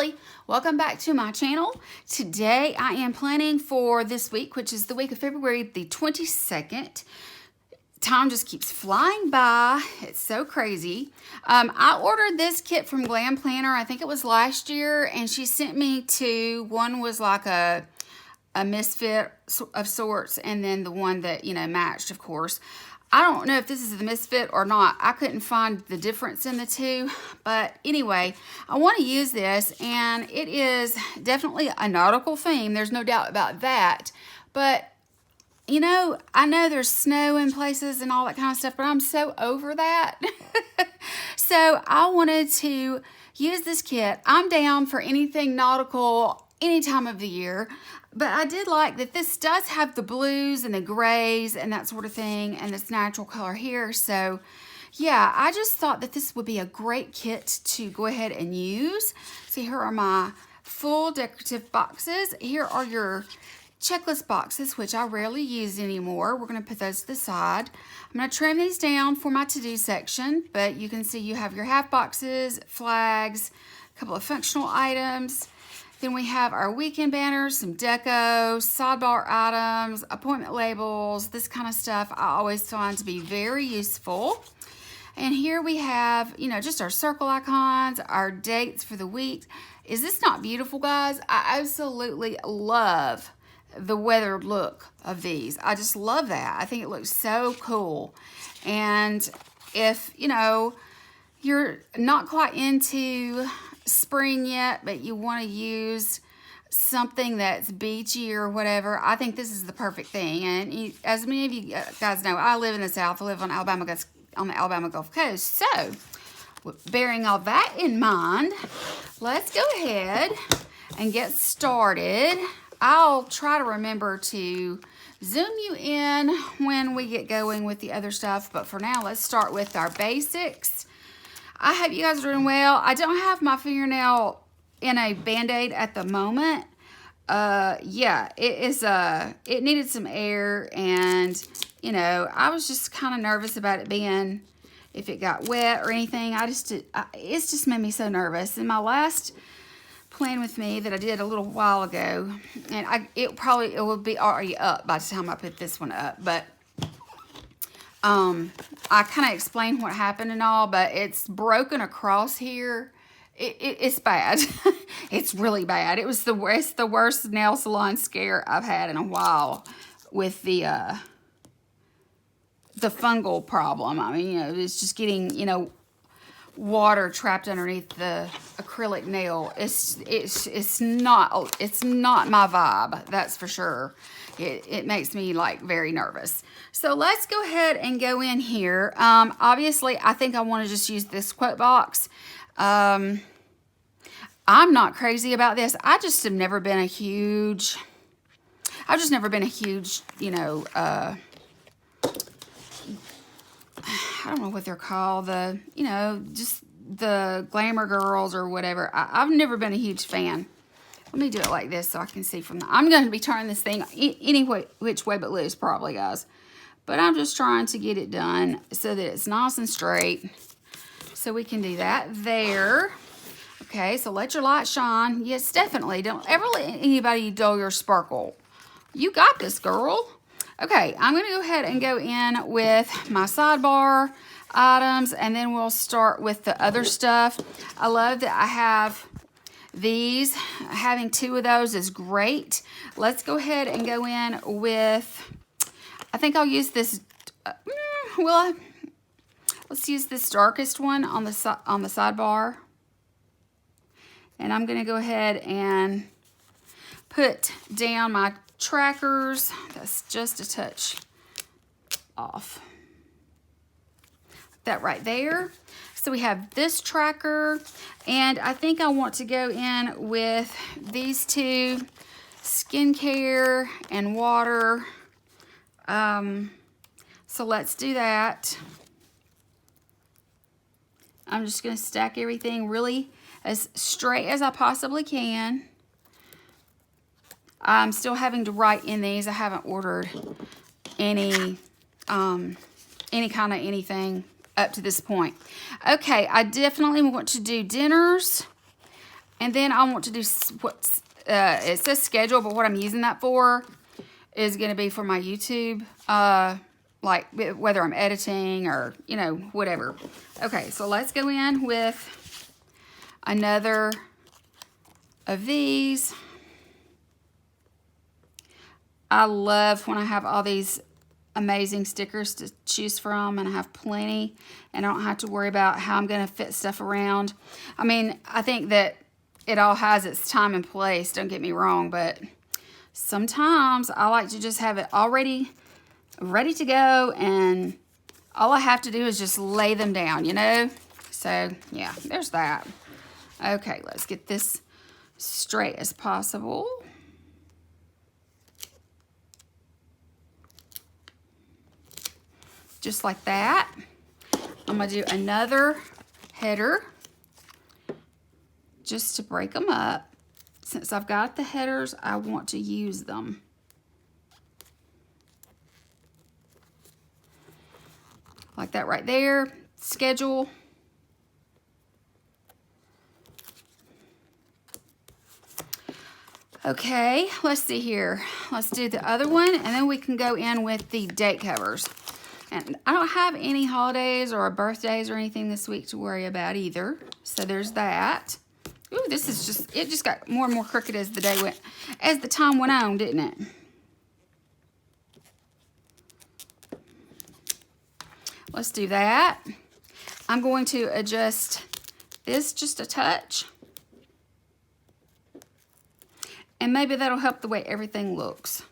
Kelly. Welcome back to my channel. Today I am planning for this week, which is the week of February the 22nd. Time just keeps flying by. It's so crazy. I ordered this kit from Glam Planner. I think it was last year, and she sent me two. One was like a misfit of sorts, and then the one that, you know, matched, of course. I don't know if this is the misfit or not. I couldn't find the difference in the two, but anyway, I want to use this, and it is definitely a nautical theme. There's no doubt about that, but you know, I know there's snow in places and all that kind of stuff, but I'm so over that. So I wanted to use this kit. I'm down for anything nautical any time of the year, but I did like that this does have the blues and the grays and that sort of thing, and this natural color here. So yeah, I just thought that this would be a great kit to go ahead and use. So here are my full decorative boxes. Here are your checklist boxes, which I rarely use anymore. We're going to put those to the side. I'm going to trim these down for my to-do section, but you can see you have your half boxes, flags, a couple of functional items. Then we have our weekend banners, some deco, sidebar items, appointment labels, this kind of stuff I always find to be very useful. And here we have, you know, just our circle icons, our dates for the week. Is this not beautiful, guys? I absolutely love the weathered look of these. I just love that. I think it looks so cool. And if, you know, you're not quite into spring yet, but you want to use something that's beachy or whatever, I think this is the perfect thing. And as many of you guys know, I live in the South. I live on the Alabama Gulf Coast. So, bearing all that in mind, let's go ahead and get started. I'll try to remember to zoom you in when we get going with the other stuff, but for now, let's start with our basics. I hope you guys are doing well. I don't have my fingernail in a Band-Aid at the moment. Yeah, it needed some air, and you know, I was just kind of nervous about it being, if it got wet or anything. It's just made me so nervous. And my last plan with me that I did a little while ago, and it will be already up by the time I put this one up, but I kind of explained what happened and all, but it's broken across here. It's bad. It's really bad. It's the worst nail salon scare I've had in a while with the fungal problem. I mean, you know, it's just getting, you know, water trapped underneath the acrylic nail. It's not my vibe, that's for sure. It makes me like very nervous. So let's go ahead and go in here. Obviously, I think I want to just use this quote box. I'm not crazy about this. I've just never been a huge, you know, I don't know what they're called, you know, just the glamour girls or whatever. I've never been a huge fan. Let me do it like this so I can see from the, I'm going to be turning this thing any which way but loose probably, guys. But I'm just trying to get it done so that it's nice and straight. So we can do that there. Okay, so let your light shine. Yes, definitely. Don't ever let anybody dull your sparkle. You got this, girl. Okay, I'm going to go ahead and go in with my sidebar items, and then we'll start with the other stuff. I love that I have these. Having two of those is great. Let's go ahead and go in with, I think I'll use this, let's use this darkest one on the sidebar. And I'm going to go ahead and put down my trackers. That's just a touch off. That right there. So we have this tracker, and I think I want to go in with these two, skincare and water. So let's do that. I'm just going to stack everything really as straight as I possibly can. I'm still having to write in these. I haven't ordered any kind of anything up to this point. Okay, I definitely want to do dinners And then I want to do what's, it says schedule, but what I'm using that for is going to be for my YouTube, like whether I'm editing or, you know, whatever. Okay, so let's go in with another of these. I love when I have all these amazing stickers to choose from, and I have plenty, and I don't have to worry about how I'm going to fit stuff around. I mean, I think that it all has its time and place, don't get me wrong, but sometimes I like to just have it already ready to go, and all I have to do is just lay them down, you know? So, yeah, there's that. Okay, let's get this straight as possible. Just like that. I'm going to do another header just to break them up. Since I've got the headers, I want to use them. Like that right there. Schedule. Okay, let's see here. Let's do the other one, and then we can go in with the date covers. And I don't have any holidays or birthdays or anything this week to worry about either. So there's that. Ooh, this is just, it just got more and more crooked as the day went, as the time went on, didn't it? Let's do that. I'm going to adjust this just a touch. And maybe that'll help the way everything looks.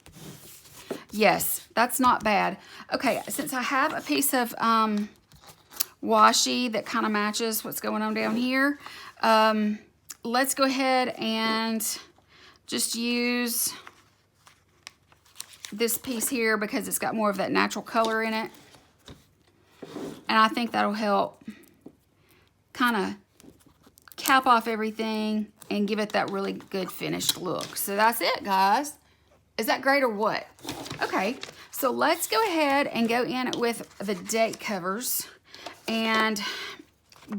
Yes, that's not bad. Okay, since I have a piece of washi that kind of matches what's going on down here, let's go ahead and just use this piece here because it's got more of that natural color in it. And I think that'll help kind of cap off everything and give it that really good finished look. So that's it, guys. Is that great or what? Okay, so let's go ahead and go in with the date covers and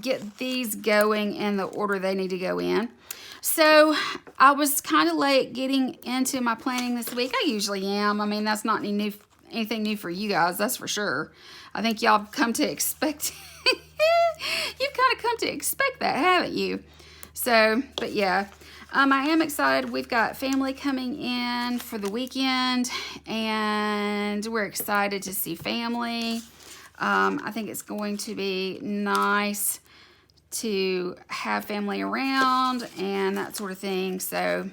get these going in the order they need to go in. So I was kind of late getting into my planning this week. I usually am. I mean, that's not anything new for you guys, that's for sure. I think y'all come to expect, you've kind of come to expect that, haven't you? So, but yeah, I am excited. We've got family coming in for the weekend, and we're excited to see family. I think it's going to be nice to have family around and that sort of thing. So,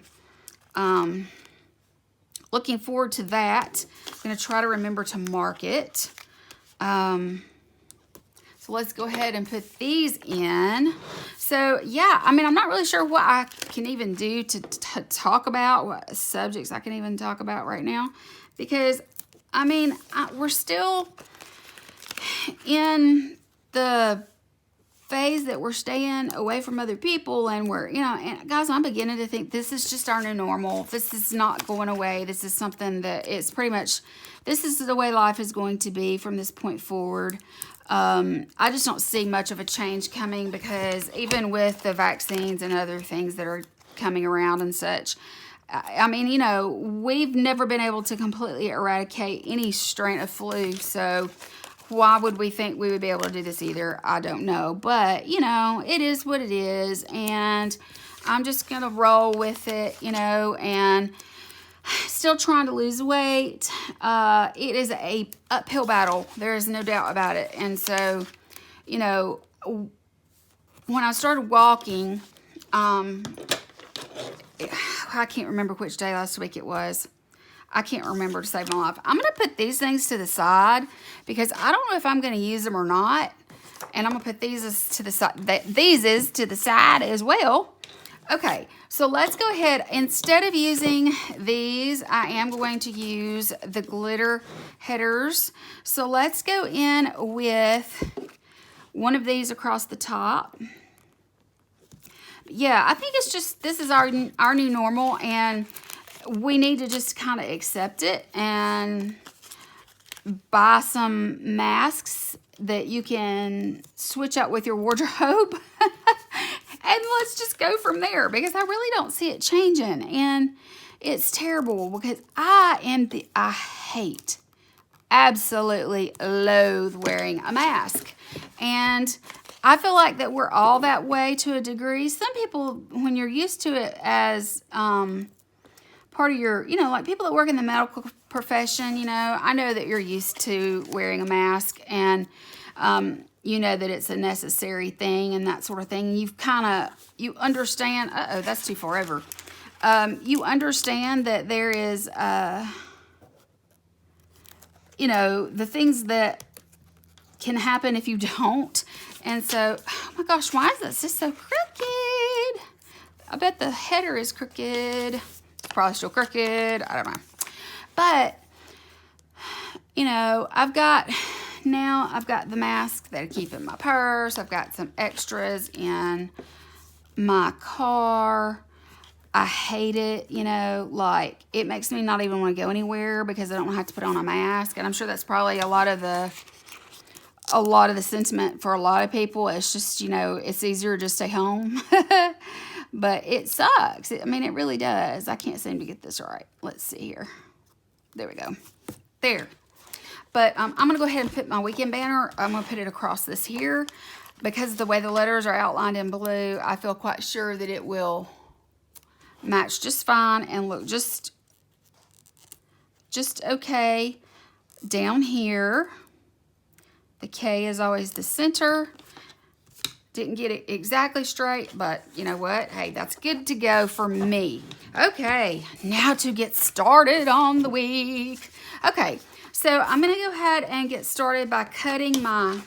looking forward to that. I'm going to try to remember to mark it. So let's go ahead and put these in. So yeah, I mean, I'm not really sure what I can even do to talk about, what subjects I can even talk about right now. Because, I mean, we're still in the phase that we're staying away from other people, and we're, you know, and guys, I'm beginning to think this is just our new normal. This is not going away. This is something that it's pretty much, this is the way life is going to be from this point forward. I just don't see much of a change coming, because even with the vaccines and other things that are coming around and such, I mean, you know, we've never been able to completely eradicate any strain of flu, so why would we think we would be able to do this either? I don't know. But, you know, it is what it is. And I'm just going to roll with it, you know, and still trying to lose weight. It is a uphill battle. There is no doubt about it. And so, you know, when I started walking, I can't remember which day last week it was. I can't remember to save my life. I'm going to put these things to the side because I don't know if I'm going to use them or not. And I'm going to put these to the side. These is to the side as well. Okay, so let's go ahead. Instead of using these, I am going to use the glitter headers. So let's go in with one of these across the top. Yeah, I think it's just, this is our new normal, and we need to just kind of accept it and buy some masks that you can switch out with your wardrobe And let's just go from there because I really don't see it changing. And it's terrible because I hate, absolutely loathe wearing a mask. And I feel like that we're all that way to a degree. Some people, when you're used to it as part of your, like people that work in the medical profession, I know that you're used to wearing a mask and you know that it's a necessary thing and that sort of thing. You understand, that's too far over. You understand that there is, the things that can happen if you don't. And so, oh my gosh, why is this just so crooked? I bet the header is crooked. It's probably still crooked. I don't know. But, I've got the mask that I keep in my purse. I've got some extras in my car. I hate it, like it makes me not even want to go anywhere because I don't have to put on a mask. And I'm sure that's probably a lot of the sentiment for a lot of people. It's just, it's easier to just stay home. But it sucks. It really does. I can't seem to get this right. Let's see here. There we go. There. But I'm going to go ahead and put my weekend banner. I'm going to put it across this here. Because of the way the letters are outlined in blue, I feel quite sure that it will match just fine and look just okay. Down here, the K is always the center. Didn't get it exactly straight, but you know what? Hey, that's good to go for me. Okay, now to get started on the week. Okay, so I'm going to go ahead and get started by cutting let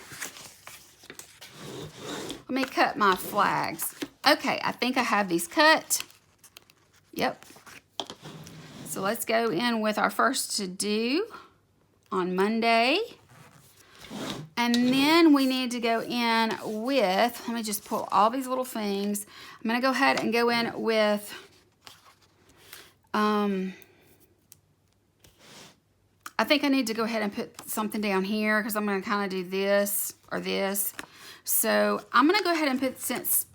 me cut my flags. Okay, I think I have these cut. Yep. So let's go in with our first to do on Monday. And then we need to go in with, let me just pull all these little things. I'm going to go ahead and go in with, I think I need to go ahead and put something down here because I'm going to kind of do this or this. So I'm going to go ahead and put, since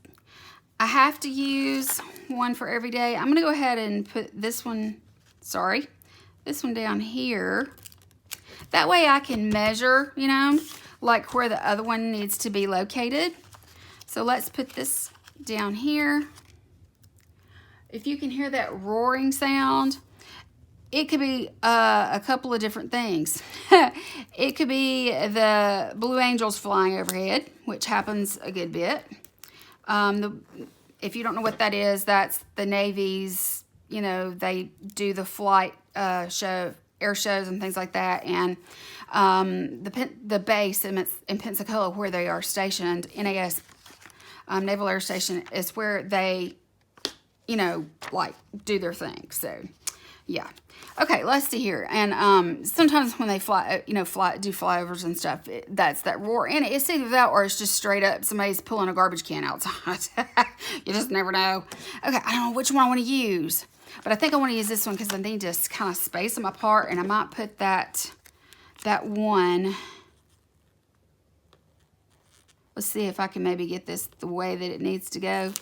I have to use one for every day, I'm going to go ahead and put this one down here. That way I can measure, like where the other one needs to be located. So let's put this down here. If you can hear that roaring sound, it could be a couple of different things. It could be the Blue Angels flying overhead, which happens a good bit. If you don't know what that is, that's the Navy's, they do the flight air shows and things like that. And the base in Pensacola, where they are stationed, NAS, Naval Air Station, is where they, like do their thing. So, yeah. Okay, let's see here. And sometimes when they fly, do flyovers and stuff, that's that roar. And it's either that or it's just straight up somebody's pulling a garbage can outside. You just never know. Okay, I don't know which one I want to use. But I think I want to use this one because I need to kind of space them apart. And I might put that one. Let's see if I can maybe get this the way that it needs to go.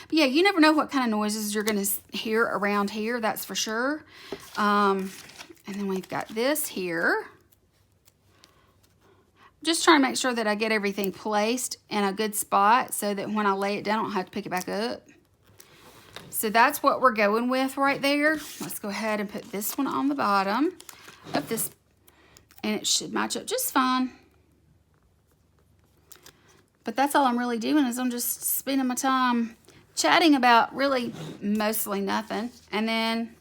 But yeah, you never know what kind of noises you're going to hear around here. That's for sure. And then we've got this here. Just trying to make sure that I get everything placed in a good spot so that when I lay it down, I don't have to pick it back up. So that's what we're going with right there. Let's go ahead and put this one on the bottom of this. And it should match up just fine. But that's all I'm really doing is I'm just spending my time chatting about really mostly nothing. And then,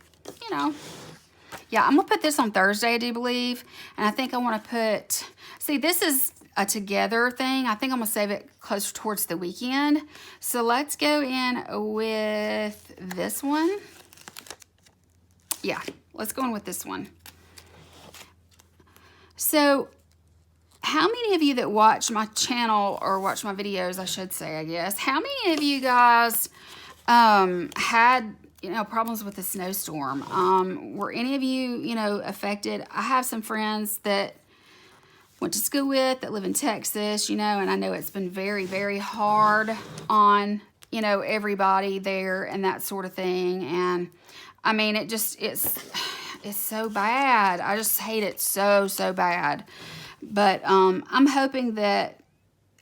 yeah, I'm going to put this on Thursday, I do believe. And I think I want to put, see, this is a together thing. I think I'm going to save it closer towards the weekend. So let's go in with this one. Yeah, let's go in with this one. So how many of you that watch my channel or watch my videos, I should say, I guess, how many of you guys had, problems with the snowstorm? Were any of you, affected? I have some friends that went to school with that live in Texas, and I know it's been very, very hard on you know, everybody there and that sort of thing. And I mean, it's so bad. I just hate it so bad. But I'm hoping that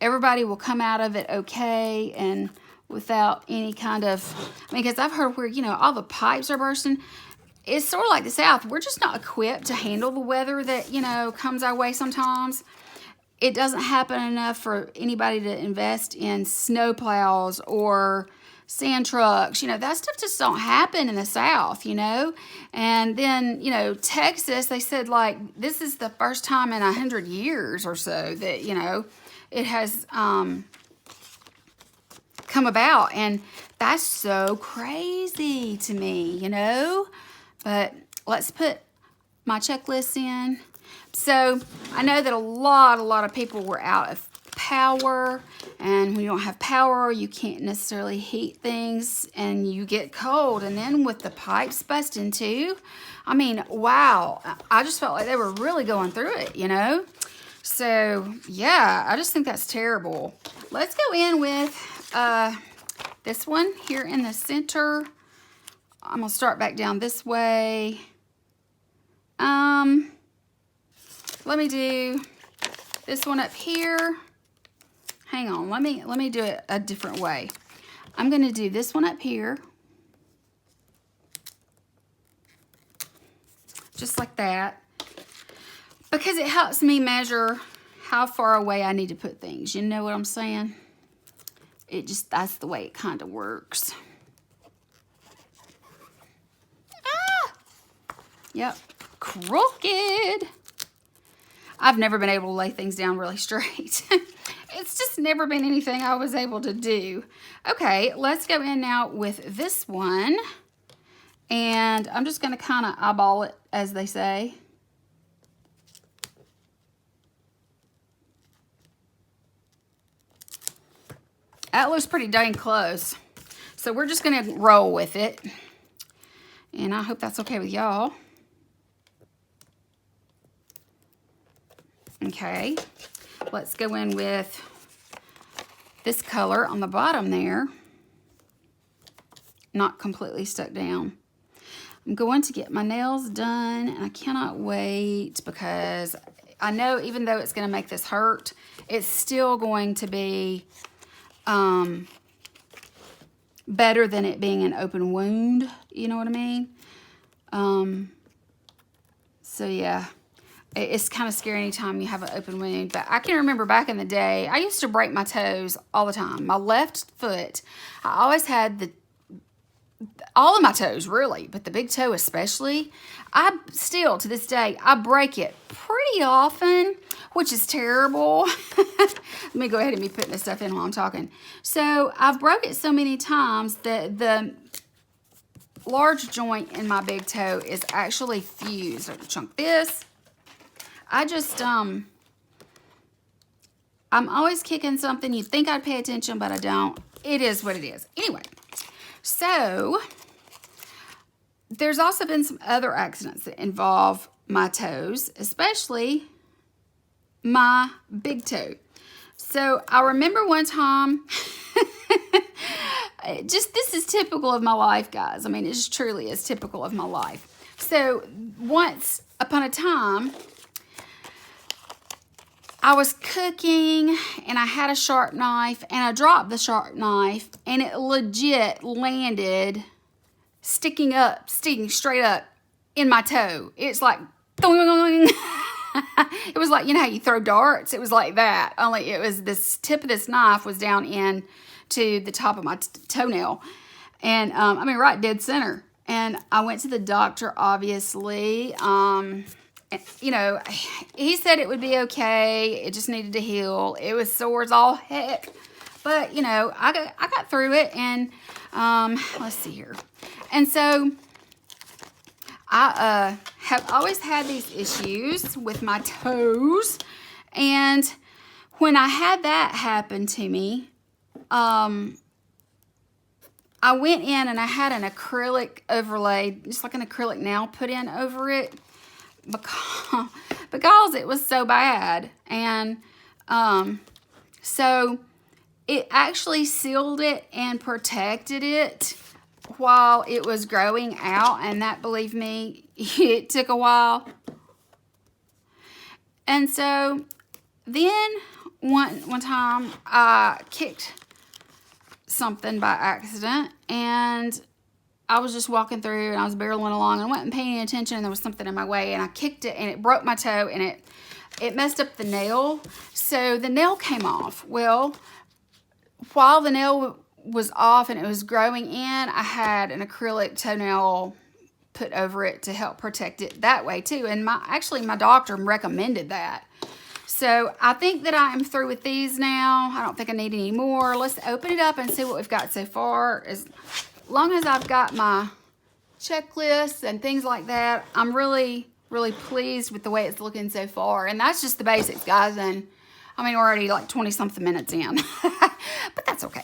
everybody will come out of it okay and without any kind of, I mean, because I've heard where, you know, all the pipes are bursting. It's sort of like the South. We're just not equipped to handle the weather that, you know, comes our way sometimes. It doesn't happen enough for anybody to invest in snow plows or sand trucks. You know, that stuff just don't happen in the South, you know. And then, you know, Texas, they said, like, this is the first time in 100 years or so that, you know, it has come about. And that's so crazy to me, you know. But let's put my checklist in. So I know that a lot of people were out of power, and when you don't have power, you can't necessarily heat things and you get cold. And then with the pipes busting too, I mean, wow, I just felt like they were really going through it, you know? So yeah, I just think that's terrible. Let's go in with this one here in the center. I'm gonna start back down this way. Let me do this one up here. Hang on, let me do it a different way. I'm gonna do this one up here. Just like that. Because it helps me measure how far away I need to put things. You know what I'm saying? That's the way it kind of works. Yep, crooked. I've never been able to lay things down really straight. It's just never been anything I was able to do. Okay, let's go in now with this one. And I'm just gonna kind of eyeball it, as they say. That looks pretty dang close. So we're just gonna roll with it. And I hope that's okay with y'all. Okay, let's go in with this color on the bottom there. Not completely stuck down. I'm going to get my nails done, and I cannot wait because I know even though it's going to make this hurt, it's still going to be better than it being an open wound. You know what I mean? So yeah. It's kind of scary anytime you have an open wound. But I can remember back in the day, I used to break my toes all the time. My left foot, I always had all of my toes, really, but the big toe especially. I still, to this day, I break it pretty often, which is terrible. Let me go ahead and be putting this stuff in while I'm talking. So I've broke it so many times that the large joint in my big toe is actually fused. Like chunk this. I just, I'm always kicking something. You'd think I'd pay attention, but I don't. It is what it is. Anyway, so there's also been some other accidents that involve my toes, especially my big toe. So I remember one time, this is typical of my life, guys. I mean, it just truly is typical of my life. So once upon a time, I was cooking and I had a sharp knife and I dropped the sharp knife and it legit landed sticking straight up in my toe. It's like, it was like, you know how you throw darts? It was like that. Only it was this tip of this knife was down in to the top of my toenail. And I mean, right dead center. And I went to the doctor, obviously. You know, he said it would be okay. It just needed to heal. It was sore as all heck. But, you know, I got through it. And let's see here. And so I have always had these issues with my toes. And when I had that happen to me, I went in and I had an acrylic overlay, just like an acrylic nail put in over it. Because it was so bad. And so it actually sealed it and protected it while it was growing out, and that, believe me, it took a while. And so then one time I kicked something by accident, and I was just walking through and I was barreling along and wasn't paying attention, and there was something in my way, and I kicked it and it broke my toe, and it messed up the nail. So the nail came off. Well, while the nail was off and it was growing in, I had an acrylic toenail put over it to help protect it that way too. And actually my doctor recommended that. So I think that I am through with these now. I don't think I need any more. Let's open it up and see what we've got so far. As long as I've got my checklists and things like that, I'm really, really pleased with the way it's looking so far. And that's just the basics, guys. And I mean, we're already like 20-something minutes in. But that's okay.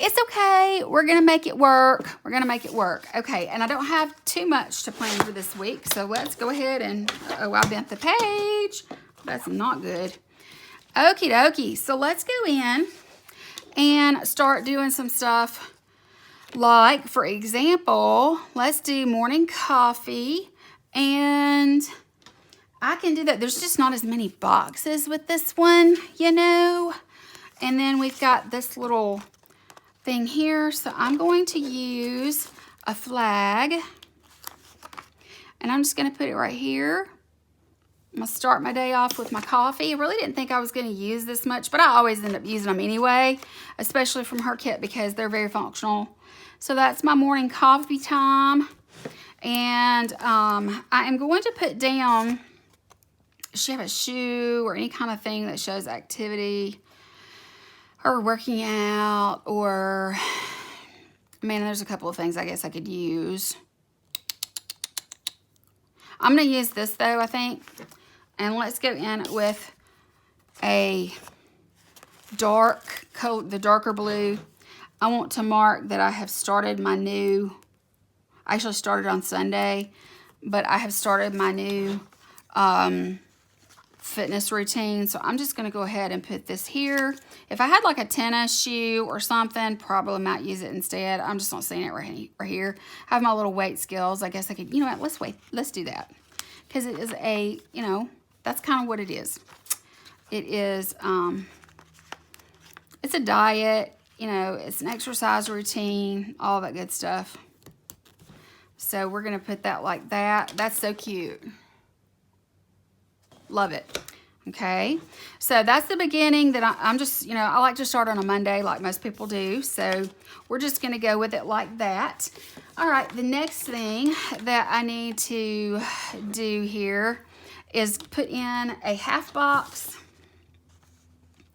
It's okay. We're going to make it work. We're going to make it work. Okay, and I don't have too much to plan for this week. So let's go ahead and... Oh, I bent the page. That's not good. Okie dokie. So let's go in and start doing some stuff. Like, for example, let's do morning coffee. And I can do that. There's just not as many boxes with this one, you know. And then we've got this little thing here. So I'm going to use a flag. And I'm just going to put it right here. I'm going to start my day off with my coffee. I really didn't think I was going to use this much, but I always end up using them anyway, especially from her kit because they're very functional. So that's my morning coffee time. And I am going to put down, does she have a shoe or any kind of thing that shows activity or working out, or, man, there's a couple of things I guess I could use. I'm going to use this though, I think. And let's go in with a dark coat, the darker blue. I want to mark that I have started my new, I actually started on Sunday, but I have started my new fitness routine. So I'm just going to go ahead and put this here. If I had like a tennis shoe or something, probably might use it instead. I'm just not seeing it right here. I have my little weight scales. I guess I could, you know what, let's do that. Because it is a, you know, that's kind of what it is. It is, it's a diet, you know, it's an exercise routine, all that good stuff. So we're going to put that like that. That's so cute. Love it. Okay. So that's the beginning that I'm just, you know, I like to start on a Monday like most people do. So we're just going to go with it like that. All right. The next thing that I need to do here is put in a half box.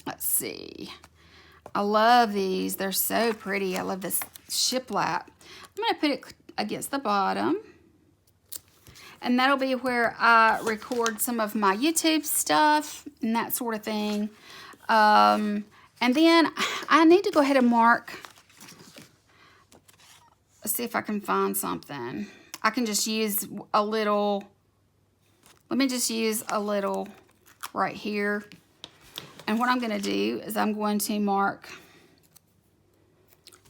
Let's see. I love these. They're so pretty. I love this shiplap. I'm going to put it against the bottom. And that'll be where I record some of my YouTube stuff and that sort of thing. And then I need to go ahead and mark. Let's see if I can find something. I can just use a little. Let me just use a little right here. And what I'm going to do is I'm going to mark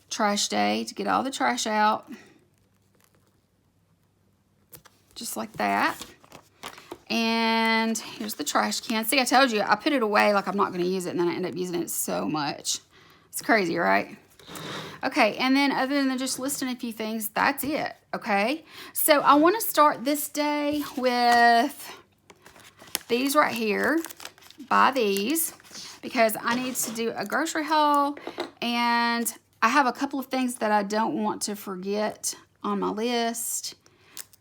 trash day to get all the trash out. Just like that. And here's the trash can. See, I told you, I put it away like I'm not going to use it, and then I end up using it so much. It's crazy, right? Okay, and then other than just listing a few things, that's it, okay? So I want to start this day with these right here. Buy these because I need to do a grocery haul, and I have a couple of things that I don't want to forget on my list.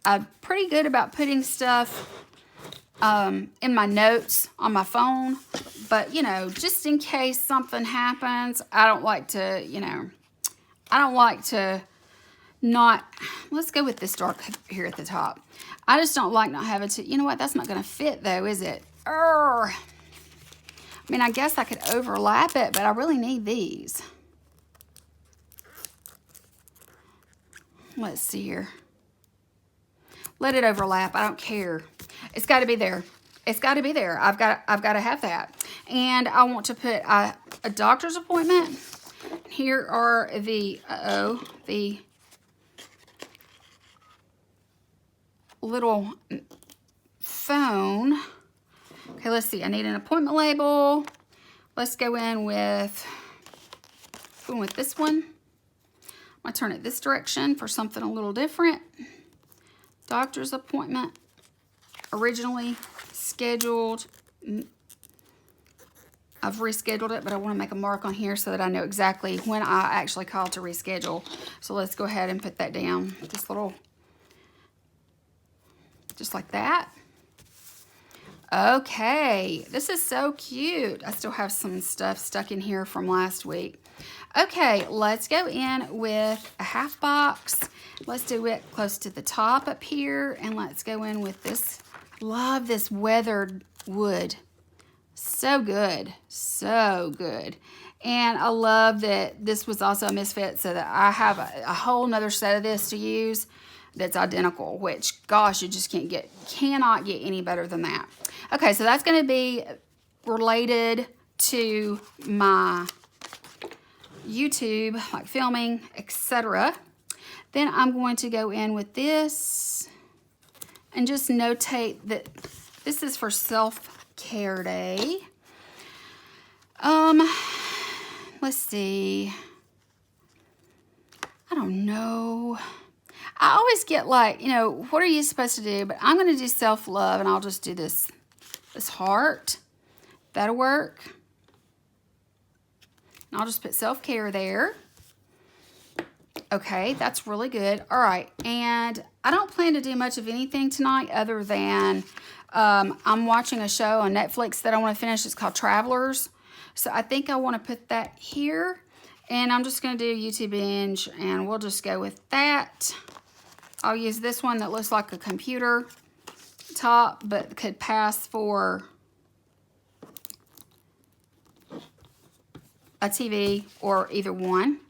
I'm pretty good about putting stuff in my notes on my phone, but, you know, just in case something happens, I don't like to, you know, I don't like to not, let's go with this dark here at the top. I just don't like not having to, you know what, that's not going to fit though, is it? I mean, I guess I could overlap it, but I really need these. Let's see here. Let it overlap. I don't care. It's got to be there. It's got to be there. I've got to have that. And I want to put, a doctor's appointment. Here are the, the little phone. Okay, let's see. I need an appointment label. Let's go in with this one. I'm gonna turn it this direction for something a little different. Doctor's appointment, originally scheduled. I've rescheduled it, but I want to make a mark on here so that I know exactly when I actually called to reschedule. So let's go ahead and put that down. This little, just like that. Okay, this is so cute. I still have some stuff stuck in here from last week. Okay, let's go in with a half box. Let's do it close to the top up here, and let's go in with this. Love this weathered wood. So good, so good. And I love that this was also a misfit, so that I have a whole nother set of this to use that's identical, which, gosh, you just cannot get any better than that. Okay, so that's going to be related to my YouTube, like filming, etc. Then I'm going to go in with this and just notate that this is for self-care day. Let's see. I don't know. I always get like, you know, what are you supposed to do? But I'm going to do self-love, and I'll just do this heart. That'll work. And I'll just put self-care there. Okay, that's really good. All right, and I don't plan to do much of anything tonight other than I'm watching a show on Netflix that I want to finish. It's called Travelers. So I think I want to put that here. And I'm just going to do YouTube binge, and we'll just go with that. I'll use this one that looks like a computer top, but could pass for a TV or either one.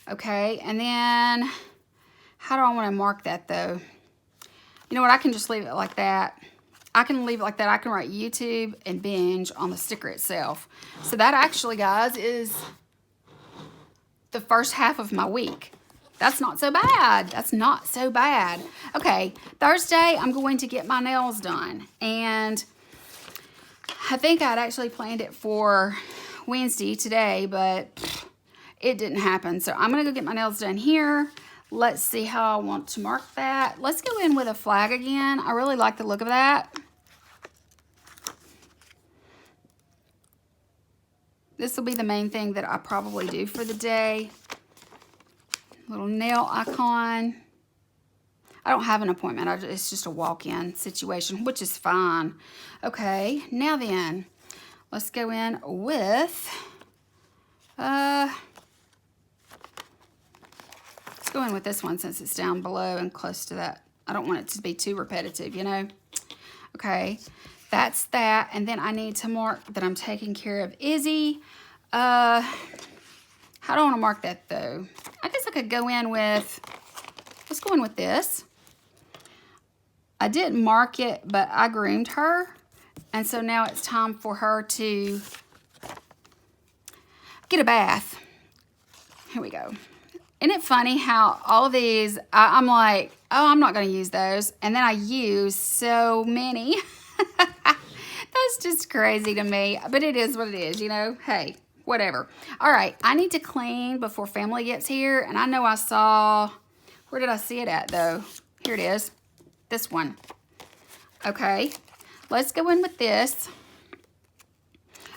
Okay, and then how do I want to mark that though? You know what, I can just leave it like that. I can leave it like that. I can write YouTube and binge on the sticker itself. So that actually, guys, is the first half of my week. That's not so bad. That's not so bad. Okay, Thursday, I'm going to get my nails done. And I think I'd actually planned it for Wednesday today, but it didn't happen. So I'm going to go get my nails done here. Let's see how I want to mark that. Let's go in with a flag again. I really like the look of that. This will be the main thing that I probably do for the day. Little nail icon. I don't have an appointment. It's just a walk-in situation, which is fine. Okay, now then, let's go in with, let's go in with this one since it's down below and close to that. I don't want it to be too repetitive, you know. Okay, that's that. And then I need to mark that I'm taking care of Izzy. How do I want to mark that though? I guess I could go in with, let's go in with this. I didn't mark it, but I groomed her. And so now it's time for her to get a bath. Here we go. Isn't it funny how all of these, I'm like, oh, I'm not going to use those. And then I use so many. That's just crazy to me. But it is what it is, you know. Hey, whatever. All right, I need to clean before family gets here. And I know I saw, where did I see it at though? Here it is. This one. Okay, let's go in with this.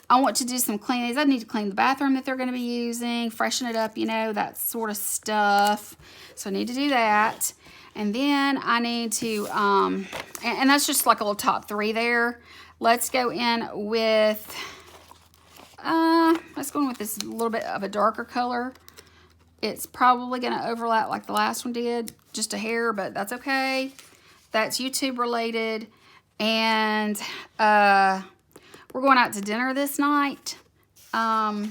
I want to do some cleanings. I need to clean the bathroom that they're going to be using, freshen it up, you know, that sort of stuff. So I need to do that. And then I need to, and that's just like a little top 3 there. Let's go in with, let's go in with this little bit of a darker color. It's probably going to overlap like the last one did, just a hair, but that's okay. That's YouTube related. And we're going out to dinner this night. No,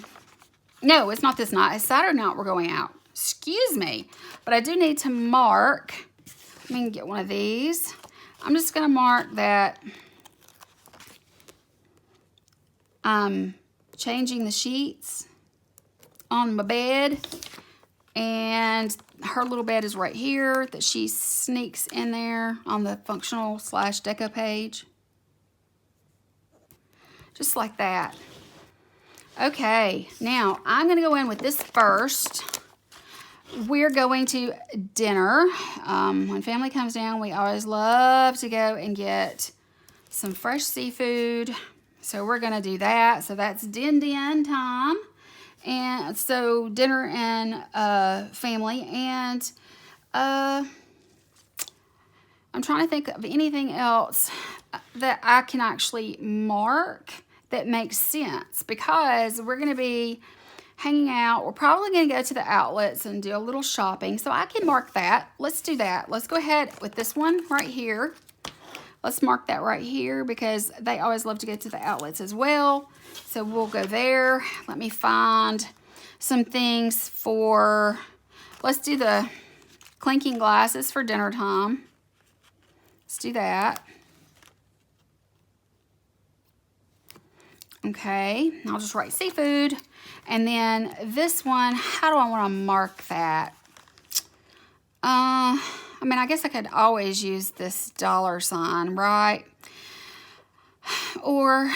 it's not this night. It's Saturday night we're going out. Excuse me. But I do need to mark. Let me get one of these. I'm just going to mark that I'm changing the sheets on my bed, and her little bed is right here that she sneaks in there on the functional / deco page. Just like that. Okay, now I'm going to go in with this first. We're going to dinner. When family comes down, we always love to go and get some fresh seafood. So we're going to do that. So that's din time. And so dinner and family. And I'm trying to think of anything else that I can actually mark that makes sense, because we're going to be hanging out. We're probably going to go to the outlets and do a little shopping. So I can mark that. Let's do that. Let's go ahead with this one right here. Let's mark that right here because they always love to go to the outlets as well. So we'll go there. Let me find some things for, let's do the clinking glasses for dinner time. Let's do that. Okay, I'll just write seafood. And then this one, how do I want to mark that? I mean, I guess I could always use this $sign, right? Or,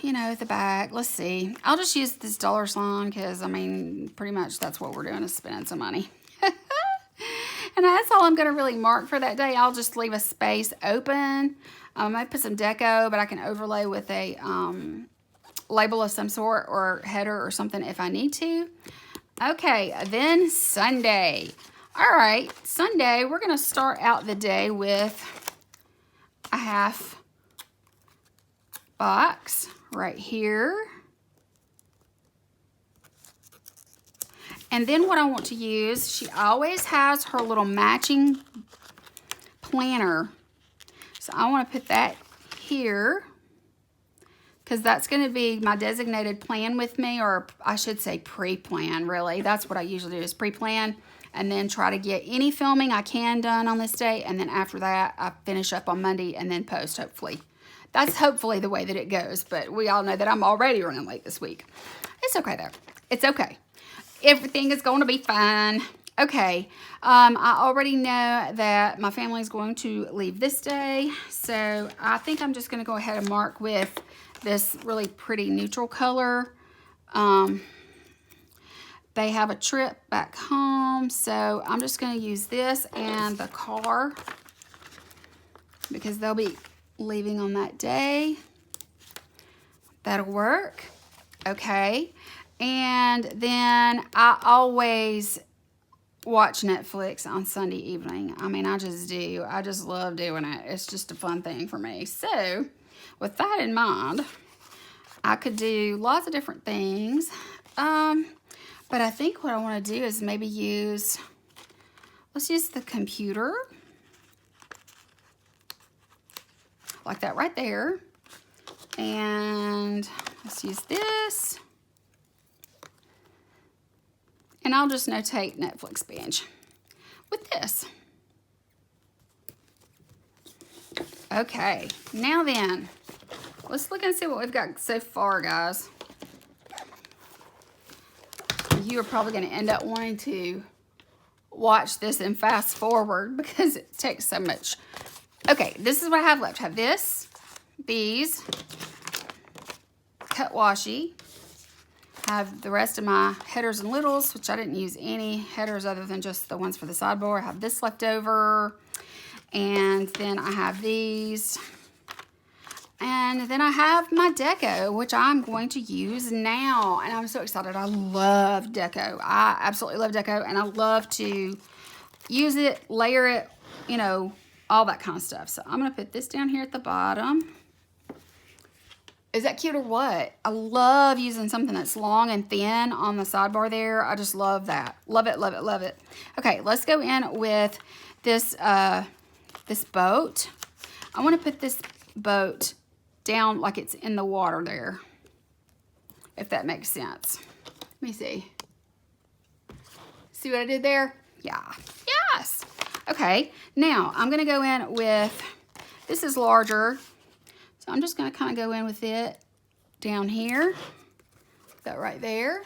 you know, the back. Let's see. I'll just use this $sign because, I mean, pretty much that's what we're doing is spending some money. And that's all I'm going to really mark for that day. I'll just leave a space open. I might put some deco, but I can overlay with a label of some sort or header or something if I need to. Okay, then Sunday. All right, Sunday, we're going to start out the day with a half box right here. And then what I want to use, she always has her little matching planner. So I want to put that here, because that's going to be my designated plan with me, or I should say pre-plan, really. That's what I usually do, is pre-plan, and then try to get any filming I can done on this day, and then after that, I finish up on Monday and then post, hopefully. That's hopefully the way that it goes, but we all know that I'm already running late this week. It's okay, though. It's okay. Everything is going to be fine. Okay, I already know that my family is going to leave this day, so I think I'm just going to go ahead and mark with this really pretty neutral color. They have a trip back home, so I'm just going to use this and the car because they'll be leaving on that day. That'll work. Okay, and then I always watch Netflix on Sunday evening. I mean, I just do. I just love doing it. It's just a fun thing for me. So with that in mind, I could do lots of different things. But I think what I want to do is maybe let's use the computer. Like that right there. And let's use this. And I'll just notate Netflix binge with this. Okay, now then, let's look and see what we've got so far, guys. You are probably going to end up wanting to watch this and fast forward because it takes so much. Okay, this is what I have left. I have this, these, cut washi. I have the rest of my headers and littles, which I didn't use any headers other than just the ones for the sidebar. I have this left over. And then I have these. And then I have my deco, which I'm going to use now. And I'm so excited. I love deco. I absolutely love deco. And I love to use it, layer it, you know, all that kind of stuff. So I'm going to put this down here at the bottom. Is that cute or what? I love using something that's long and thin on the sidebar there. I just love that. Love it, love it, love it. Okay, let's go in with this, this boat. I want to put this boat down like it's in the water there, if that makes sense. Let me see. See what I did there? Yeah. Yes. Okay, now I'm going to go in with, this is larger. So I'm just going to kind of go in with it down here. That right there.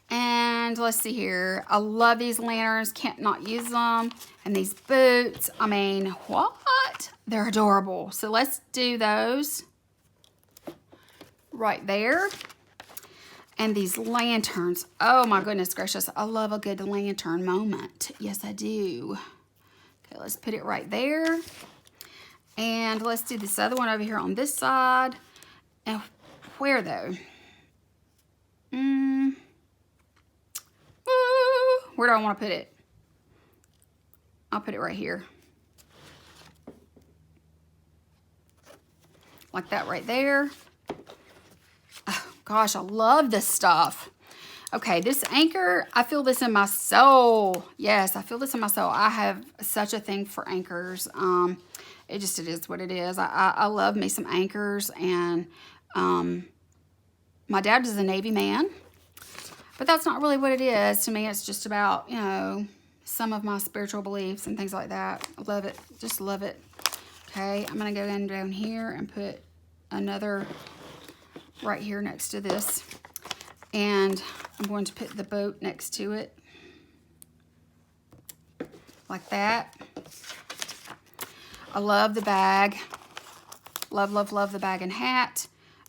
And let's see here. I love these lanterns. Can't not use them. And these boots. I mean, what? They're adorable. So let's do those right there. And these lanterns. Oh my goodness gracious. I love a good lantern moment. Yes, I do. Okay, let's put it right there. And let's do this other one over here on this side. And where though? Where do I want to put it? I'll put it right here. Like that right there. Oh, gosh, I love this stuff. Okay, this anchor, I feel this in my soul. Yes, I feel this in my soul. I have such a thing for anchors. It is what it is. I love me some anchors. And my dad is a Navy man. But that's not really what it is. To me, it's just about, you know, some of my spiritual beliefs and things like that. I love it. Just love it. Okay, I'm going to go down here and put another right here next to this. And I'm going to put the boat next to it. Like that. I love the bag. Love, love, love the bag and hat.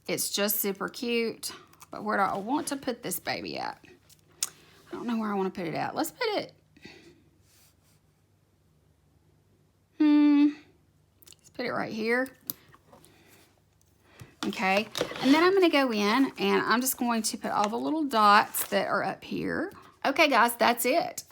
It's just super cute. But where do I want to put this baby at? I don't know where I want to put it at. Let's put it. Let's put it right here. Okay. And then I'm going to go in and I'm just going to put all the little dots that are up here. Okay, guys, that's it.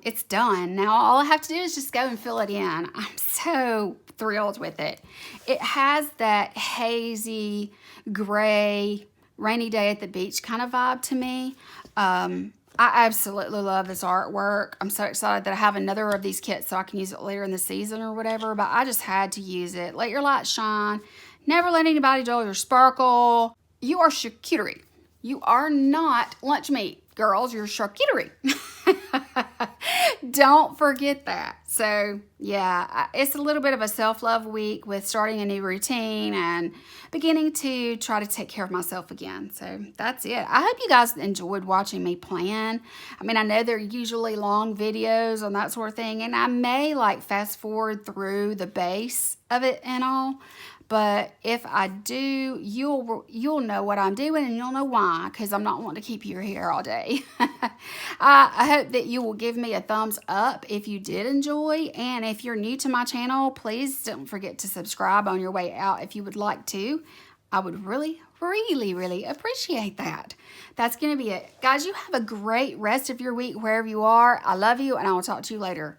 It's done. Now all I have to do is just go and fill it in. I'm so thrilled with it. It has that hazy, gray, rainy day at the beach kind of vibe to me. I absolutely love this artwork. I'm so excited that I have another of these kits so I can use it later in the season or whatever, but I just had to use it. Let your light shine. Never let anybody dull your sparkle. You are charcuterie. You are not lunch meat, girls. You're charcuterie. Don't forget that. So, yeah, it's a little bit of a self-love week with starting a new routine and beginning to try to take care of myself again. So, that's it. I hope you guys enjoyed watching me plan. I mean, I know they're usually long videos and that sort of thing, and I may, like, fast forward through the base of it and all. But if I do, you'll know what I'm doing and you'll know why, because I'm not wanting to keep you here all day. I hope that you will give me a thumbs up if you did enjoy. And if you're new to my channel, please don't forget to subscribe on your way out if you would like to. I would really, really, really appreciate that. That's going to be it. Guys, you have a great rest of your week wherever you are. I love you and I will talk to you later.